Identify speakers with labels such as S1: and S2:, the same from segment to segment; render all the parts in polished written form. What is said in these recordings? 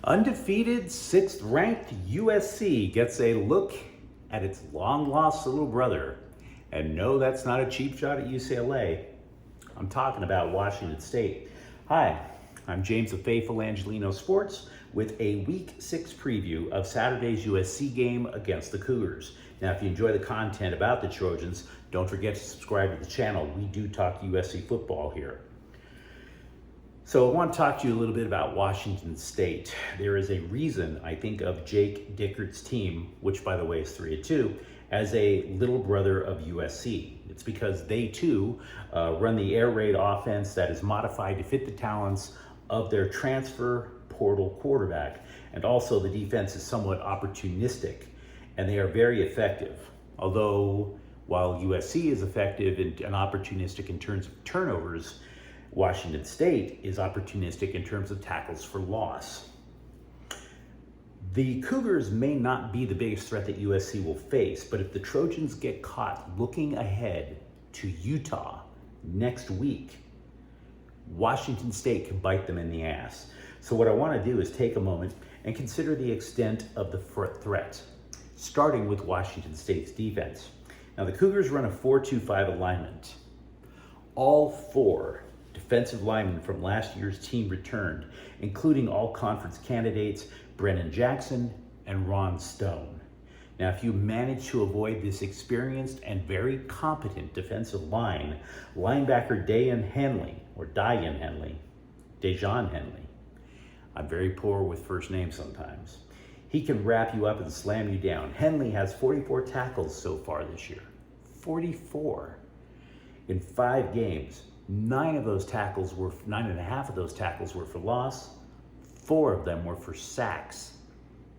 S1: Undefeated, sixth-ranked USC gets a look at its long-lost little brother. And no, that's not a cheap shot at UCLA. I'm talking about Washington State. Hi, I'm James of Faithful Angelino Sports with a Week 6 preview of Saturday's USC game against the Cougars. Now, if you enjoy the content about the Trojans, don't forget to subscribe to the channel. We do talk USC football here. So I want to talk to you a little bit about Washington State. There is a reason I think of Jake Dickert's team, which by the way is 3-2, as a little brother of USC. It's because they too run the air raid offense that is modified to fit the talents of their transfer portal quarterback. And also the defense is somewhat opportunistic and they are very effective. Although while USC is effective and opportunistic in terms of turnovers, Washington State is opportunistic in terms of tackles for loss. The Cougars may not be the biggest threat that USC will face, but if the Trojans get caught looking ahead to Utah next week, Washington State can bite them in the ass. So what I want to do is take a moment and consider the extent of the threat, starting with Washington State's defense. Now the Cougars run a 4-2-5 alignment. All four defensive linemen from last year's team returned, including all conference candidates Brennan Jackson and Ron Stone. Now, if you manage to avoid this experienced and very competent defensive line, linebacker Dejan Henley, I'm very poor with first names sometimes. He can wrap you up and slam you down. Henley has 44 tackles so far this year. 44 in 5 games. 9.5 of those tackles were for loss. 4 of them were for sacks.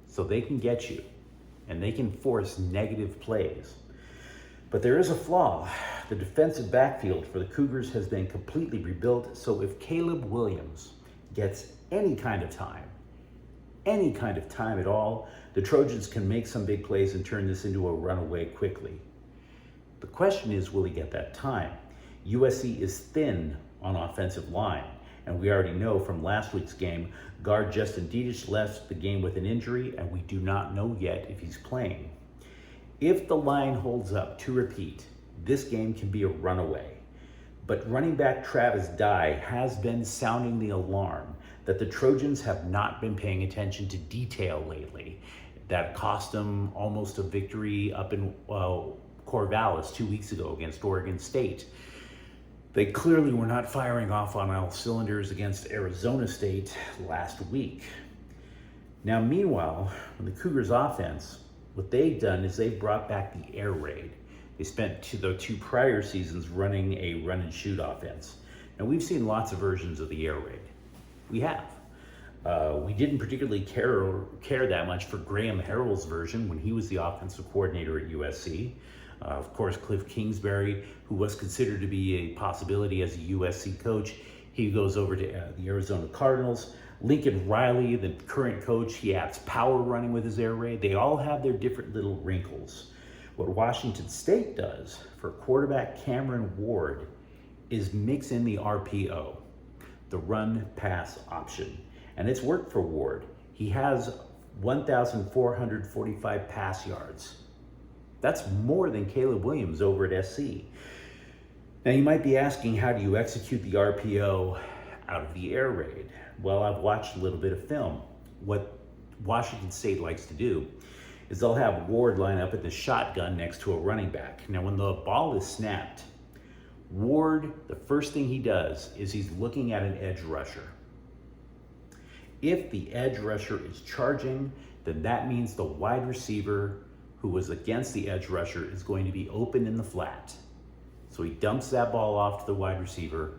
S1: So they can get you and they can force negative plays. But there is a flaw. The defensive backfield for the Cougars has been completely rebuilt. So if Caleb Williams gets any kind of time at all, the Trojans can make some big plays and turn this into a runaway quickly. The question is, will he get that time? USC is thin on offensive line, and we already know from last week's game, guard Justin Dedich left the game with an injury, and we do not know yet if he's playing. If the line holds up, to repeat, this game can be a runaway. But running back Travis Dye has been sounding the alarm that the Trojans have not been paying attention to detail lately. That cost them almost a victory up in Corvallis 2 weeks ago against Oregon State. They clearly were not firing off on all cylinders against Arizona State last week. Now, meanwhile, in the Cougars offense, what they've done is they've brought back the air raid. They spent the 2 prior seasons running a run and shoot offense. Now, we've seen lots of versions of the air raid. We have. We didn't particularly care that much for Graham Harrell's version when he was the offensive coordinator at USC. Of course, Cliff Kingsbury, who was considered to be a possibility as a USC coach, he goes over to the Arizona Cardinals. Lincoln Riley, the current coach, he adds power running with his air raid. They all have their different little wrinkles. What Washington State does for quarterback Cameron Ward is mix in the RPO, the run-pass option. And it's worked for Ward. He has 1,445 pass yards. That's more than Caleb Williams over at SC. Now you might be asking, how do you execute the RPO out of the air raid? Well, I've watched a little bit of film. What Washington State likes to do is they'll have Ward line up at the shotgun next to a running back. Now when the ball is snapped, Ward, the first thing he does is he's looking at an edge rusher. If the edge rusher is charging, then that means the wide receiver who was against the edge rusher is going to be open in the flat. So he dumps that ball off to the wide receiver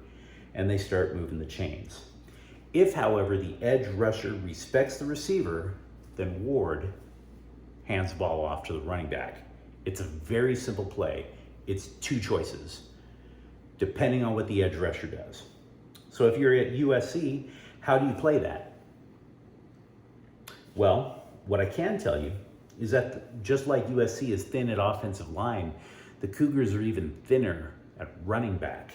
S1: and they start moving the chains. If, however, the edge rusher respects the receiver, then Ward hands the ball off to the running back. It's a very simple play. It's 2 choices, depending on what the edge rusher does. So if you're at USC, how do you play that? Well, what I can tell you is that just like USC is thin at offensive line, the Cougars are even thinner at running back.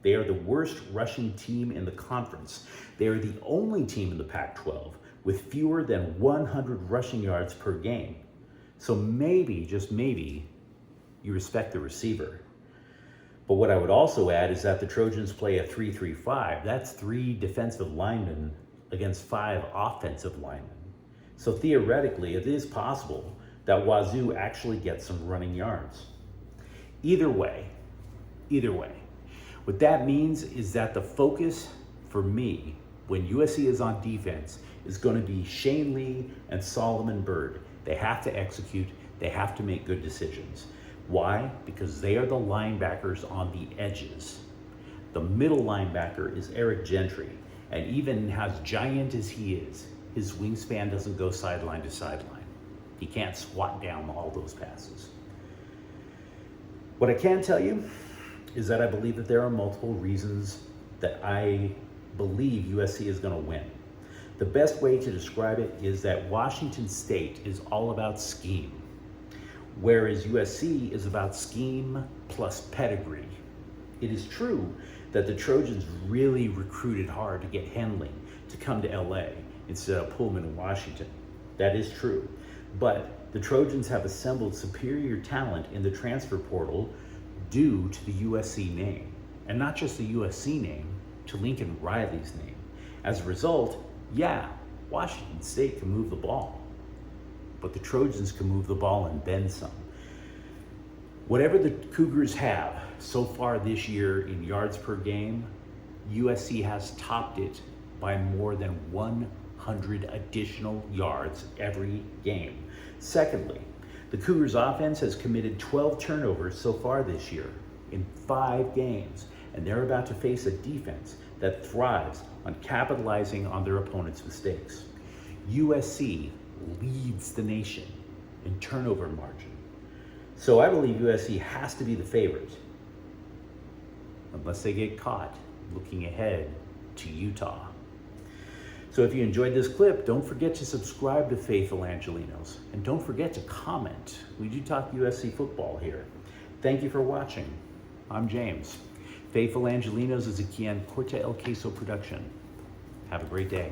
S1: They are the worst rushing team in the conference. They are the only team in the Pac-12 with fewer than 100 rushing yards per game. So maybe, just maybe, you respect the receiver. But what I would also add is that the Trojans play a 3-3-5. That's 3 defensive linemen against 5 offensive linemen. So theoretically, it is possible that Wazzu actually gets some running yards. Either way, what that means is that the focus for me when USC is on defense is going to be Shane Lee and Solomon Byrd. They have to execute. They have to make good decisions. Why? Because they are the linebackers on the edges. The middle linebacker is Eric Gentry, and even as giant as he is, his wingspan doesn't go sideline to sideline. He can't swat down all those passes. What I can tell you is that I believe that there are multiple reasons that I believe USC is going to win. The best way to describe it is that Washington State is all about scheme, whereas USC is about scheme plus pedigree. It is true that the Trojans really recruited hard to get Henley to come to LA instead of Pullman in Washington. That is true. But the Trojans have assembled superior talent in the transfer portal due to the USC name. And not just the USC name, to Lincoln Riley's name. As a result, yeah, Washington State can move the ball, but the Trojans can move the ball and then some. Whatever the Cougars have so far this year in yards per game, USC has topped it by more than 100 additional yards every game. Secondly, the Cougars offense has committed 12 turnovers so far this year in 5 games, and they're about to face a defense that thrives on capitalizing on their opponent's mistakes. USC leads the nation in turnover margin. So I believe USC has to be the favorite, unless they get caught looking ahead to Utah. So if you enjoyed this clip, don't forget to subscribe to Faithful Angelinos, and don't forget to comment. We do talk USC football here. Thank you for watching. I'm James. Faithful Angelinos is a Kian Corte El Queso production. Have a great day.